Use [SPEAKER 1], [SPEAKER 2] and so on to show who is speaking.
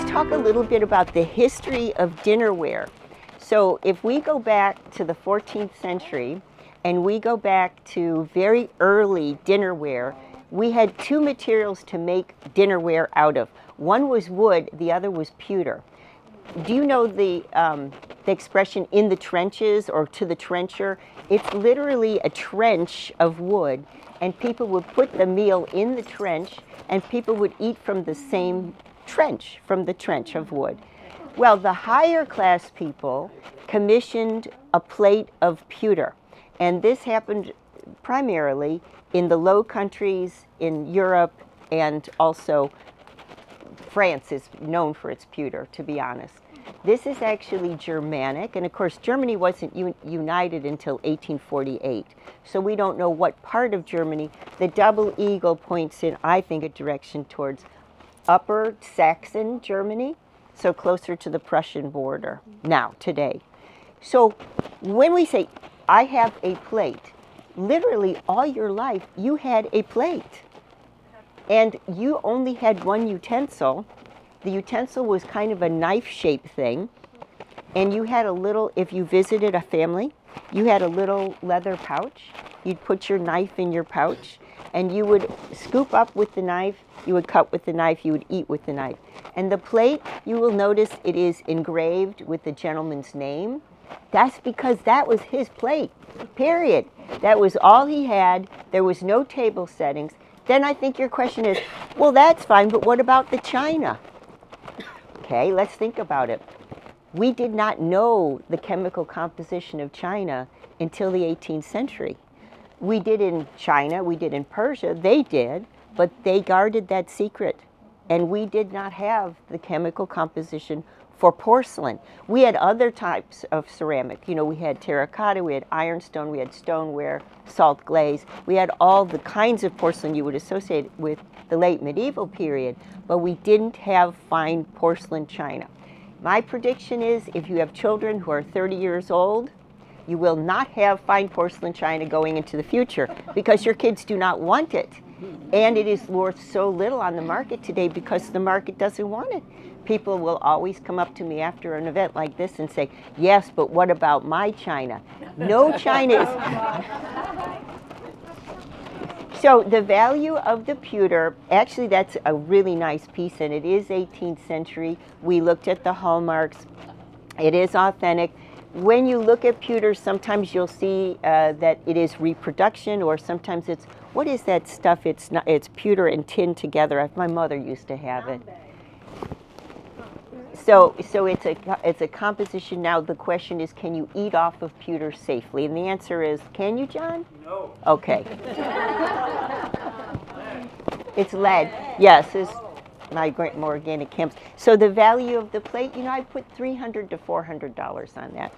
[SPEAKER 1] talk a little bit about the history of dinnerware. So if we go back to the 14th century and we go back to very early dinnerware, we had two materials to make dinnerware out of. One was wood, the other was pewter. Do you know the expression in the trenches or to the trencher? It's literally a trench of wood, and people would put the meal in the trench, and people would eat from the same trench, from the trench of wood. Well, the higher class people commissioned a plate of pewter, and this happened primarily in the Low Countries, in Europe, and also France is known for its pewter, to be honest. This is actually Germanic, and of course Germany wasn't united until 1848, so we don't know what part of Germany. The double eagle points in, I think, a direction towards Upper Saxon Germany, so closer to the Prussian border now, today. So when we say, I have a plate, literally all your life you had a plate. And you only had one utensil. The utensil was kind of a knife-shaped thing. And you had a little, if you visited a family, you had a little leather pouch. You'd put your knife in your pouch, and you would scoop up with the knife, you would cut with the knife, you would eat with the knife. And the plate, you will notice it is engraved with the gentleman's name. That's because that was his plate, period. That was all he had. There was no table settings. Then I think your question is, well, that's fine, but what about the china? Okay, let's think about it. We did not know the chemical composition of china until the 18th century. We did in China, we did in Persia, they did, but they guarded that secret. And we did not have the chemical composition for porcelain. We had other types of ceramic. You know, we had terracotta, we had ironstone, we had stoneware, salt glaze. We had all the kinds of porcelain you would associate with the late medieval period, but we didn't have fine porcelain china. My prediction is if you have children who are 30 years old, you will not have fine porcelain china going into the future because your kids do not want it. And it is worth so little on the market today because the market doesn't want it. People will always come up to me after an event like this and say, yes, but what about my china? No china is... So the value of the pewter, actually that's a really nice piece, and it is 18th century. We looked at the hallmarks. It is authentic. When you look at pewter, sometimes you'll see that it is reproduction, or sometimes it's, what is that stuff? It's not, it's pewter and tin together. My mother used to have it. So it's a composition. Now the question is, can you eat off of pewter safely? And the answer is, can you, John?
[SPEAKER 2] No.
[SPEAKER 1] Okay. It's lead. Yes, it's my more organic chems. So the value of the plate, you know, I put $300 to $400 on that.